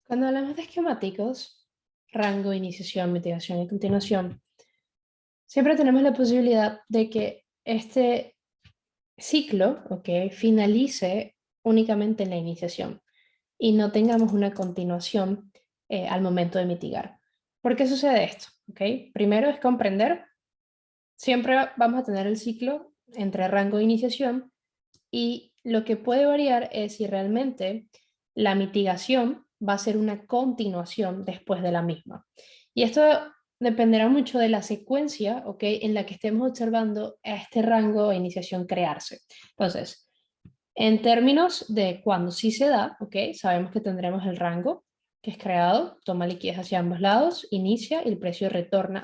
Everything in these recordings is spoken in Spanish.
Cuando hablamos de esquemáticos, rango, iniciación, mitigación y continuación, siempre tenemos la posibilidad de que este ciclo, ¿ok?, finalice únicamente en la iniciación y no tengamos una continuación al momento de mitigar. ¿Por qué sucede esto? ¿Ok? Primero es comprender, siempre vamos a tener el ciclo entre rango e iniciación y lo que puede variar es si realmente la mitigación va a ser una continuación después de la misma. Y esto dependerá mucho de la secuencia, ¿ok?, en la que estemos observando a este rango de iniciación crearse. Entonces, en términos de cuando sí se da, ¿ok?, sabemos que tendremos el rango que es creado, toma liquidez hacia ambos lados, inicia y el precio retorna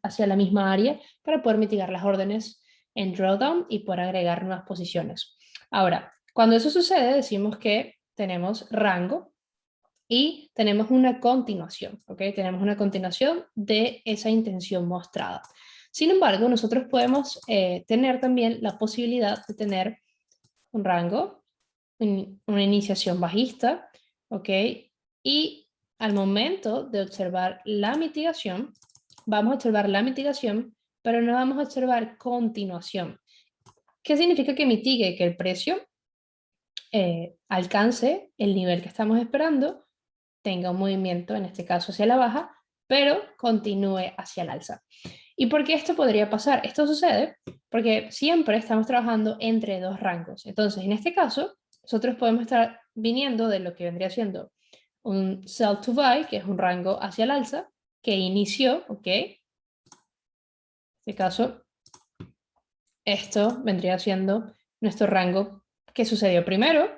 hacia la misma área para poder mitigar las órdenes en drawdown y poder agregar nuevas posiciones. Ahora, cuando eso sucede, decimos que tenemos rango y tenemos una continuación, ¿ok? Tenemos una continuación de esa intención mostrada. Sin embargo, nosotros podemos tener también la posibilidad de tener un rango, una iniciación bajista, ¿ok? Y al momento de observar la mitigación, vamos a observar la mitigación, pero no vamos a observar continuación. ¿Qué significa que mitigue? Que el precio alcance el nivel que estamos esperando, tenga un movimiento, en este caso hacia la baja, pero continúe hacia el alza. ¿Y por qué esto podría pasar? Esto sucede porque siempre estamos trabajando entre dos rangos. Entonces, en este caso, nosotros podemos estar viniendo de lo que vendría siendo un sell to buy, que es un rango hacia el alza, que inició, ¿ok? En este caso, esto vendría siendo nuestro rango que sucedió primero,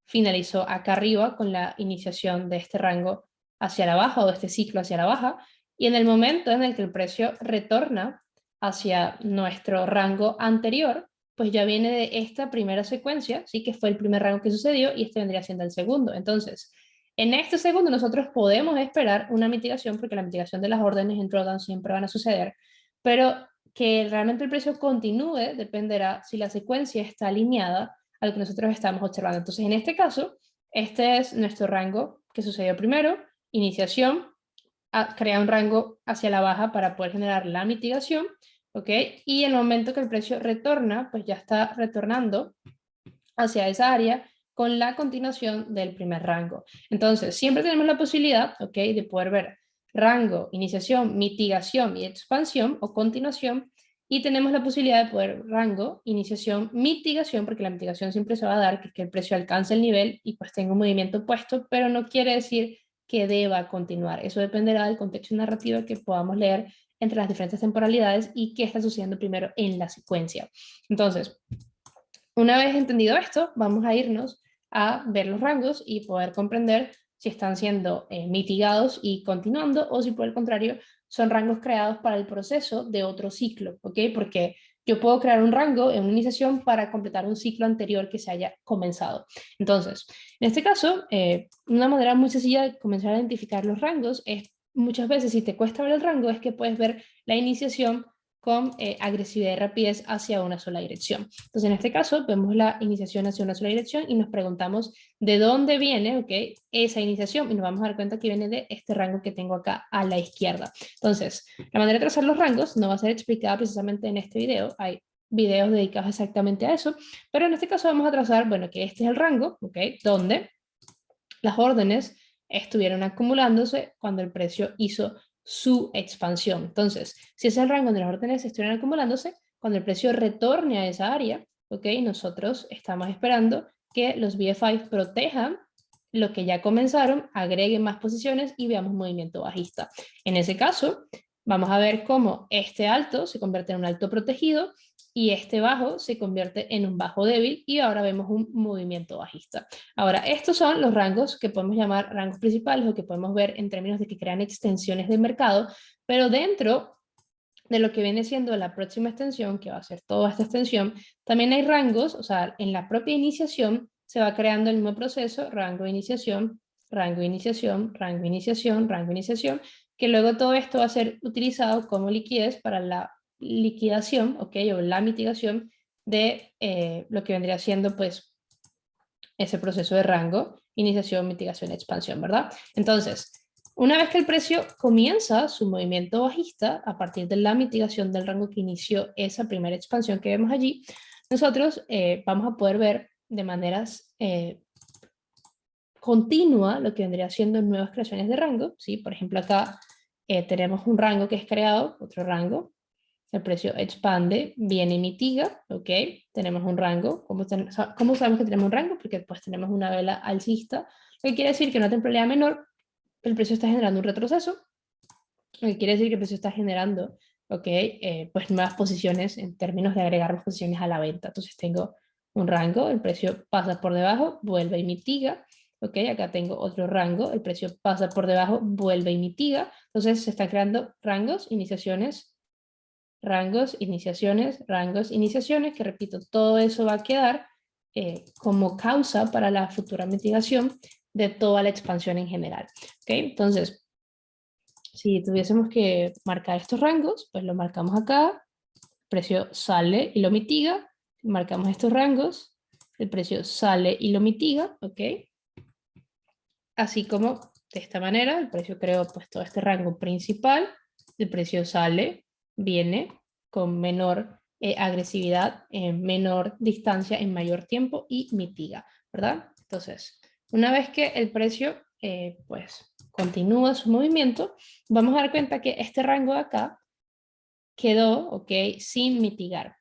finalizó acá arriba con la iniciación de este rango hacia la baja o de este ciclo hacia la baja, y en el momento en el que el precio retorna hacia nuestro rango anterior, pues ya viene de esta primera secuencia, sí, que fue el primer rango que sucedió y este vendría siendo el segundo. Entonces, en este segundo nosotros podemos esperar una mitigación porque la mitigación de las órdenes en drawdown siempre van a suceder, pero que realmente el precio continúe dependerá si la secuencia está alineada a lo que nosotros estamos observando. Entonces, en este caso, este es nuestro rango que sucedió primero, iniciación, crea un rango hacia la baja para poder generar la mitigación, ¿ok? Y el momento que el precio retorna, pues ya está retornando hacia esa área con la continuación del primer rango. Entonces, siempre tenemos la posibilidad, ¿ok?, de poder ver rango, iniciación, mitigación y expansión o continuación, y tenemos la posibilidad de poder rango, iniciación, mitigación, porque la mitigación siempre se va a dar, que es que el precio alcance el nivel y pues tenga un movimiento opuesto, pero no quiere decir que deba continuar. Eso dependerá del contexto narrativo que podamos leer entre las diferentes temporalidades y qué está sucediendo primero en la secuencia. Entonces, una vez entendido esto, vamos a irnos a ver los rangos y poder comprender si están siendo mitigados y continuando o si por el contrario son rangos creados para el proceso de otro ciclo, ¿ok? Porque yo puedo crear un rango en una iniciación para completar un ciclo anterior que se haya comenzado. Entonces, en este caso, una manera muy sencilla de comenzar a identificar los rangos es muchas veces si te cuesta ver el rango es que puedes ver la iniciación con agresividad y rapidez hacia una sola dirección. Entonces, en este caso, vemos la iniciación hacia una sola dirección y nos preguntamos de dónde viene, ¿ok?, esa iniciación, y nos vamos a dar cuenta que viene de este rango que tengo acá a la izquierda. Entonces, la manera de trazar los rangos no va a ser explicada precisamente en este video, hay videos dedicados exactamente a eso, pero en este caso vamos a trazar, bueno, que este es el rango, ¿ok?, donde las órdenes estuvieron acumulándose cuando el precio hizo su expansión. Entonces, si es el rango donde las órdenes estuvieron acumulándose, cuando el precio retorne a esa área, ¿ok?, nosotros estamos esperando que los BFI protejan lo que ya comenzaron, agreguen más posiciones y veamos un movimiento bajista. En ese caso, vamos a ver cómo este alto se convierte en un alto protegido y este bajo se convierte en un bajo débil y ahora vemos un movimiento bajista. Ahora, estos son los rangos que podemos llamar rangos principales o que podemos ver en términos de que crean extensiones de mercado, pero dentro de lo que viene siendo la próxima extensión, que va a ser toda esta extensión, también hay rangos, o sea, en la propia iniciación se va creando el mismo proceso, rango de iniciación, rango de iniciación, rango de iniciación, rango de iniciación, que luego todo esto va a ser utilizado como liquidez para la liquidación, ¿ok?, o la mitigación de lo que vendría siendo pues ese proceso de rango iniciación, mitigación, expansión, ¿verdad? Entonces, una vez que el precio comienza su movimiento bajista, a partir de la mitigación del rango que inició esa primera expansión que vemos allí, nosotros vamos a poder ver de maneras continua lo que vendría siendo nuevas creaciones de rango, ¿sí? Por ejemplo, acá tenemos un rango que es creado, otro rango, el precio expande, viene y mitiga, ¿ok? Tenemos un rango. ¿Cómo sabemos que tenemos un rango? Porque pues tenemos una vela alcista, lo que quiere decir que en una temporalidad menor el precio está generando un retroceso, lo que quiere decir que el precio está generando, ¿ok? Pues nuevas posiciones en términos de agregar más posiciones a la venta. Entonces tengo un rango, el precio pasa por debajo, vuelve y mitiga, ¿ok? Acá tengo otro rango, el precio pasa por debajo, vuelve y mitiga. Entonces se están creando rangos, iniciaciones, rangos, iniciaciones, que repito, todo eso va a quedar como causa para la futura mitigación de toda la expansión en general. ¿Ok? Entonces, si tuviésemos que marcar estos rangos, pues lo marcamos acá, el precio sale y lo mitiga, marcamos estos rangos, el precio sale y lo mitiga, ¿ok? Así como de esta manera, el precio creó pues todo este rango principal, el precio sale, viene con menor agresividad, en menor distancia, en mayor tiempo y mitiga, ¿verdad? Entonces, una vez que el precio pues continúa su movimiento, vamos a dar cuenta que este rango de acá quedó, ¿ok? Sin mitigar.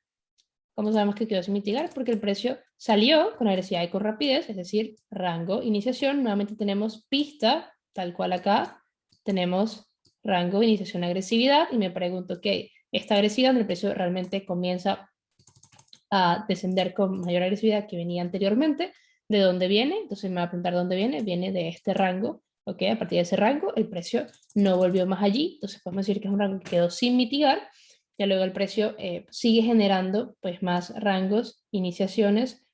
¿Cómo sabemos que quedó sin mitigar? Porque el precio salió con agresividad y con rapidez, es decir, rango, iniciación. Nuevamente tenemos pista, tal cual acá. Tenemos rango, iniciación, agresividad. Y me pregunto, ok, esta agresividad donde el precio realmente comienza a descender con mayor agresividad que venía anteriormente. ¿De dónde viene? Entonces me va a preguntar dónde viene. Viene de este rango. Ok, a partir de ese rango el precio no volvió más allí. Entonces podemos decir que es un rango que quedó sin mitigar. Ya luego el precio sigue generando pues más rangos, iniciaciones,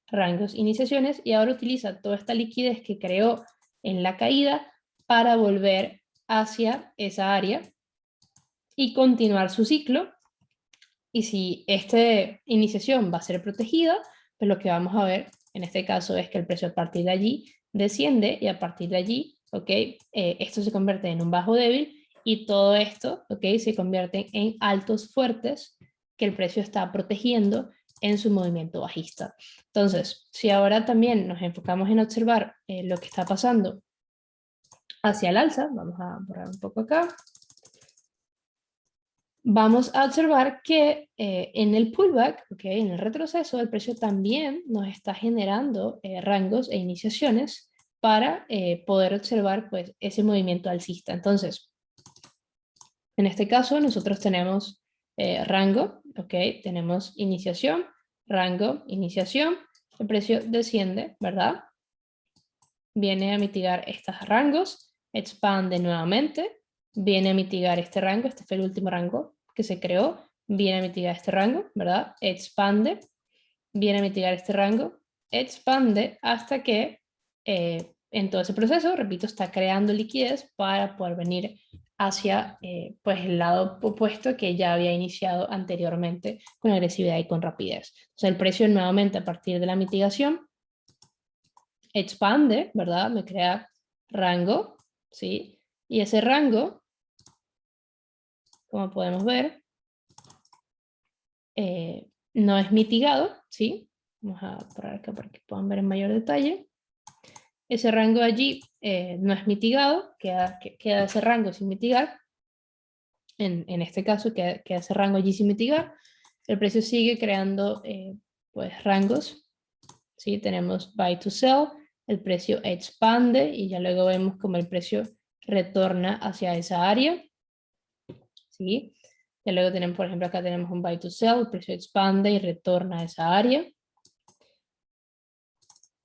y ahora utiliza toda esta liquidez que creó en la caída para volver hacia esa área y continuar su ciclo. Y si esta iniciación va a ser protegida, pues lo que vamos a ver en este caso es que el precio a partir de allí desciende y a partir de allí, ¿ok? Esto se convierte en un bajo débil y todo esto, ¿ok? Se convierte en altos fuertes que el precio está protegiendo en su movimiento bajista. Entonces, si ahora también nos enfocamos en observar lo que está pasando hacia el alza, vamos a borrar un poco acá, vamos a observar que en el pullback, okay, en el retroceso, el precio también nos está generando rangos e iniciaciones para poder observar pues, ese movimiento alcista. Entonces, en este caso nosotros tenemos rango, okay, tenemos iniciación, rango, iniciación, el precio desciende, ¿verdad? Viene a mitigar estos rangos, expande nuevamente, viene a mitigar este rango, este fue el último rango que se creó, viene a mitigar este rango, ¿verdad? Expande, viene a mitigar este rango, expande hasta que en todo ese proceso, repito, está creando liquidez para poder venir hacia pues el lado opuesto que ya había iniciado anteriormente con agresividad y con rapidez. O sea, el precio nuevamente a partir de la mitigación expande, ¿verdad? Me crea rango, ¿sí? Y ese rango, como podemos ver, no es mitigado, ¿sí? Vamos a parar acá para que puedan ver en mayor detalle. Ese rango allí no es mitigado, queda ese rango sin mitigar. En este caso queda ese rango allí sin mitigar. El precio sigue creando pues rangos, ¿sí? Tenemos buy to sell, el precio expande y ya luego vemos como el precio retorna hacia esa área, ¿sí? Ya luego tenemos, por ejemplo, acá tenemos un buy to sell, el precio expande y retorna a esa área.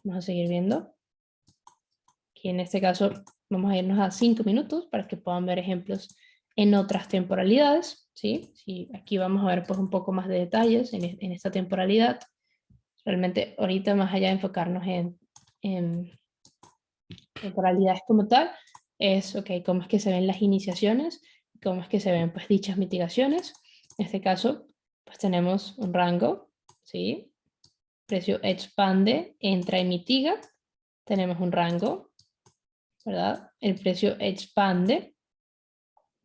Vamos a seguir viendo. Aquí en este caso vamos a irnos a 5 minutos para que puedan ver ejemplos en otras temporalidades, ¿sí? Sí, aquí vamos a ver pues un poco más de detalles en esta temporalidad. Realmente ahorita más allá de enfocarnos en temporalidades como tal, es, ok, cómo es que se ven las iniciaciones, cómo es que se ven pues dichas mitigaciones. En este caso, pues tenemos un rango, ¿sí? Precio expande, entra y mitiga. tenemos un rango, ¿verdad? El precio expande,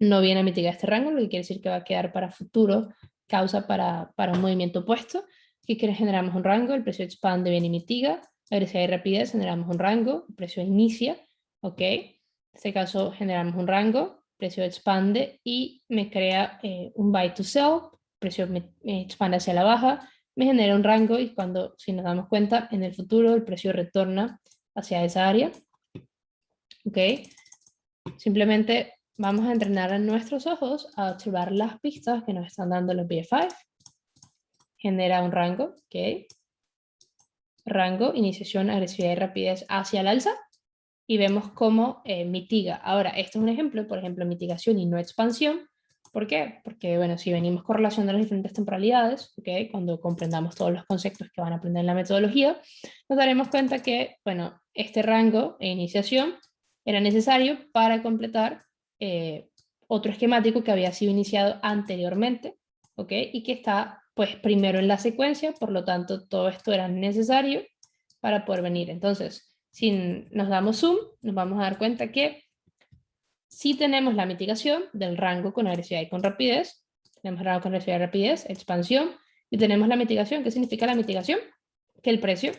no viene a mitigar este rango, lo que quiere decir que va a quedar para futuro, causa para un movimiento opuesto. Aquí generamos un rango, el precio expande, viene y mitiga, agresividad y rapidez, generamos un rango, el precio inicia, ¿ok? En este caso generamos un rango, precio expande y me crea un buy to sell, precio me expande hacia la baja, me genera un rango y cuando, si nos damos cuenta, en el futuro el precio retorna hacia esa área, ¿ok? Simplemente vamos a entrenar a nuestros ojos a observar las pistas que nos están dando los BF5. Genera un rango, ¿ok? Rango, iniciación, agresividad y rapidez hacia el alza. Y vemos cómo mitiga. Ahora, esto es un ejemplo, por ejemplo, mitigación y no expansión. ¿Por qué? Porque, bueno, si venimos correlacionando las diferentes temporalidades, ¿okay? Cuando comprendamos todos los conceptos que van a aprender en la metodología, nos daremos cuenta que, bueno, este rango e iniciación era necesario para completar otro esquemático que había sido iniciado anteriormente, ¿ok? Y que está, pues, primero en la secuencia, por lo tanto, todo esto era necesario para poder venir. Entonces, si nos damos zoom, nos vamos a dar cuenta que sí tenemos la mitigación del rango con agresividad y con rapidez, tenemos rango con agresividad y rapidez, expansión, y tenemos la mitigación. ¿Qué significa la mitigación? Que el precio,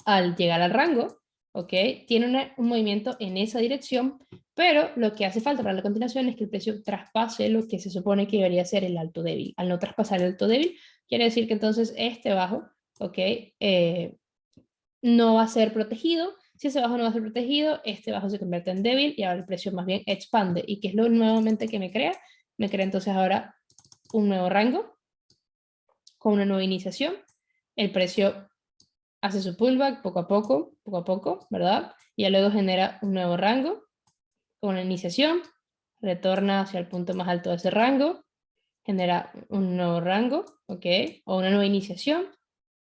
al llegar al rango, ¿ok? Tiene un movimiento en esa dirección, pero lo que hace falta para la continuación es que el precio traspase lo que se supone que debería ser el alto débil. Al no traspasar el alto débil, quiere decir que entonces este bajo, ¿ok? No va a ser protegido. Si ese bajo no va a ser protegido, este bajo se convierte en débil y ahora el precio más bien expande. ¿Y qué es lo nuevamente que me crea? Me crea entonces ahora un nuevo rango con una nueva iniciación. El precio hace su pullback poco a poco, ¿verdad? Y ya luego genera un nuevo rango con una iniciación, retorna hacia el punto más alto de ese rango, genera un nuevo rango, ¿ok? O una nueva iniciación,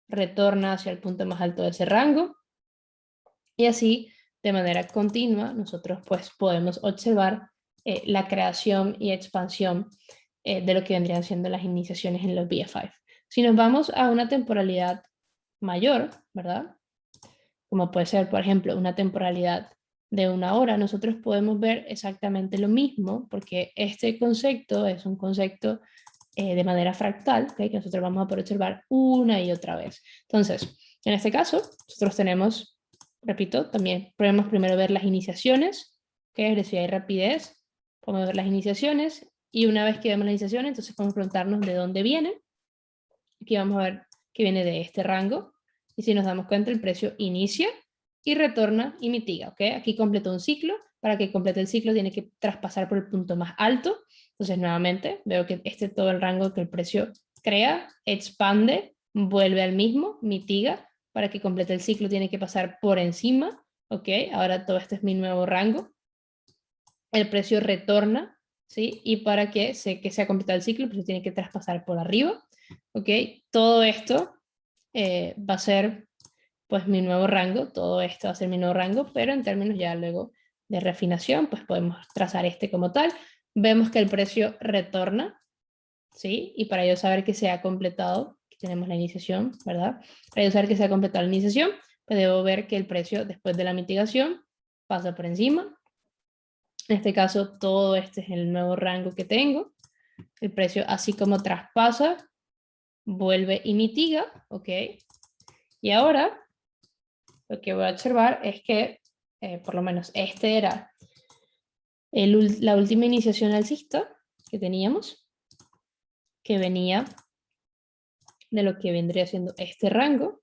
retorna hacia el punto más alto de ese rango, y así, de manera continua, nosotros pues podemos observar la creación y expansión de lo que vendrían siendo las iniciaciones en los BF5. Si nos vamos a una temporalidad mayor, ¿verdad? Como puede ser, por ejemplo, una temporalidad de 1 hora, nosotros podemos ver exactamente lo mismo, porque este concepto es un concepto de manera fractal, ¿okay? Que nosotros vamos a poder observar una y otra vez. Entonces, en este caso, nosotros tenemos, repito, también podemos primero ver las iniciaciones, que es agresividad y rapidez, podemos ver las iniciaciones, y una vez que vemos las iniciaciones, entonces podemos preguntarnos de dónde vienen. Aquí vamos a ver que viene de este rango, y si nos damos cuenta, el precio inicia y retorna y mitiga, ¿ok? Aquí completó un ciclo, para que complete el ciclo tiene que traspasar por el punto más alto, entonces nuevamente veo que este es todo el rango que el precio crea, expande, vuelve al mismo, mitiga, para que complete el ciclo tiene que pasar por encima, ¿ok? Ahora todo este es mi nuevo rango, el precio retorna, ¿sí? Y para que sea completado el ciclo, el precio tiene que traspasar por arriba, ¿ok? Todo esto va a ser pues mi nuevo rango, todo esto va a ser mi nuevo rango, pero en términos ya luego de refinación, pues podemos trazar este como tal. Vemos que el precio retorna, ¿sí? Y para yo saber que se ha completado, aquí tenemos la iniciación, ¿verdad? Para yo saber que se ha completado la iniciación, pues debo ver que el precio después de la mitigación pasa por encima. En este caso, todo este es el nuevo rango que tengo. El precio, así como traspasa, vuelve y mitiga, ¿ok? Y ahora, lo que voy a observar es que, por lo menos, este era la última iniciación alcista que teníamos, que venía de lo que vendría siendo este rango,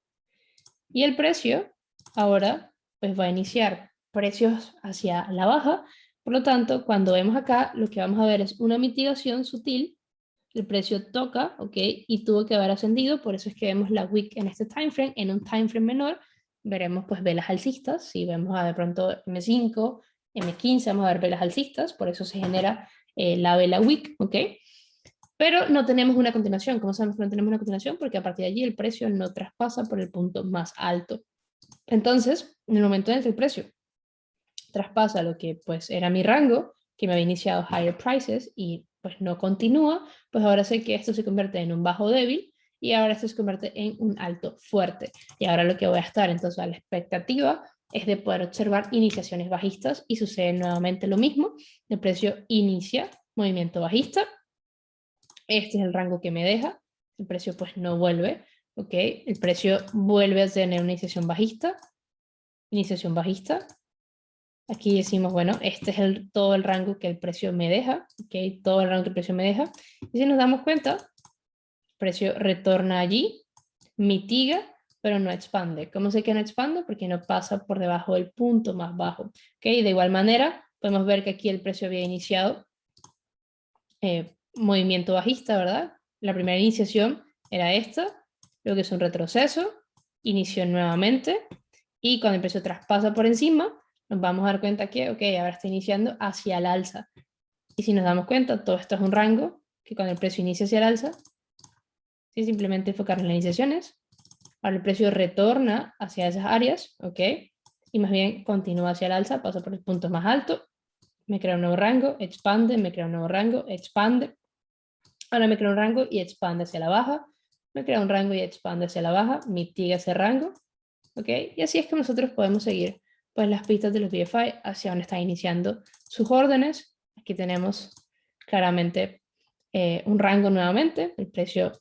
y el precio ahora pues va a iniciar precios hacia la baja. Por lo tanto, cuando vemos acá, lo que vamos a ver es una mitigación sutil. El precio toca, ¿ok? Y tuvo que haber ascendido, por eso es que vemos la wick en este time frame. En un time frame menor veremos pues velas alcistas. Si vemos de pronto M5, M15, vamos a ver velas alcistas, por eso se genera la vela wick, ¿ok? Pero no tenemos una continuación. ¿Cómo sabemos que no tenemos una continuación? Porque a partir de allí el precio no traspasa por el punto más alto. Entonces, en el momento en el que el precio traspasa lo que pues era mi rango, que me había iniciado higher prices y pues no continúa, pues ahora sé que esto se convierte en un bajo débil y ahora esto se convierte en un alto fuerte. Y ahora lo que voy a estar entonces a la expectativa es de poder observar iniciaciones bajistas y sucede nuevamente lo mismo. El precio inicia movimiento bajista. Este es el rango que me deja. El precio pues no vuelve. ¿Ok? El precio vuelve a tener una iniciación bajista. Iniciación bajista. Aquí decimos, bueno, este es todo el rango que el precio me deja. ¿Ok? Todo el rango que el precio me deja. Y si nos damos cuenta, el precio retorna allí, mitiga, pero no expande. ¿Cómo sé que no expande? Porque no pasa por debajo del punto más bajo. ¿Ok? De igual manera, podemos ver que aquí el precio había iniciado movimiento bajista, ¿verdad? La primera iniciación era esta, luego es un retroceso, inició nuevamente, y cuando el precio traspasa por encima, nos vamos a dar cuenta que, ok, ahora está iniciando hacia el alza. Y si nos damos cuenta, todo esto es un rango que cuando el precio inicia hacia el alza, si simplemente enfocar en las iniciaciones, ahora el precio retorna hacia esas áreas, ok, y más bien continúa hacia el alza, pasa por el punto más alto, me crea un nuevo rango, expande, me crea un nuevo rango, expande, ahora me crea un rango y expande hacia la baja, me crea un rango y expande hacia la baja, mitiga ese rango, ok, y así es que nosotros podemos seguir pues las pistas de los BFI hacia donde están iniciando sus órdenes. Aquí tenemos claramente un rango nuevamente, el precio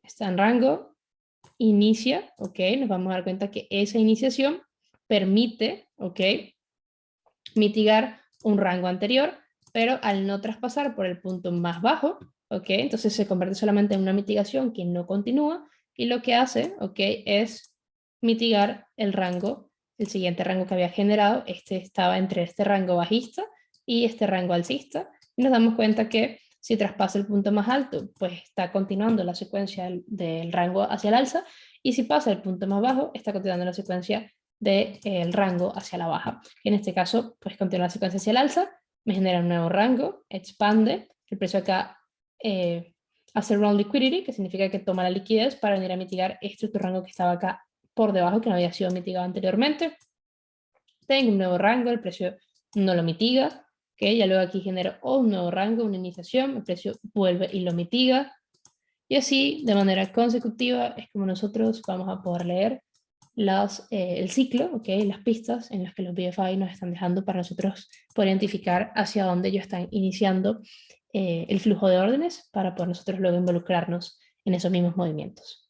está en rango, inicia, ok, nos vamos a dar cuenta que esa iniciación permite, ok, mitigar un rango anterior, pero al no traspasar por el punto más bajo, ok, entonces se convierte solamente en una mitigación que no continúa y lo que hace, ok, es mitigar el rango, el siguiente rango que había generado, este estaba entre este rango bajista y este rango alcista, y nos damos cuenta que si traspasa el punto más alto, pues está continuando la secuencia del rango hacia el alza, y si pasa el punto más bajo, está continuando la secuencia del rango hacia la baja. En este caso, pues continúa la secuencia hacia el alza, me genera un nuevo rango, expande, el precio acá hace round liquidity, que significa que toma la liquidez para venir a mitigar este otro rango que estaba acá por debajo, que no había sido mitigado anteriormente. Tengo un nuevo rango, el precio no lo mitiga, ¿okay? Ya luego aquí genero un nuevo rango, una iniciación, el precio vuelve y lo mitiga. Y así, de manera consecutiva, es como nosotros vamos a poder leer el ciclo, ¿okay? Las pistas en las que los BFI nos están dejando para nosotros poder identificar hacia dónde ellos están iniciando el flujo de órdenes para poder nosotros luego involucrarnos en esos mismos movimientos.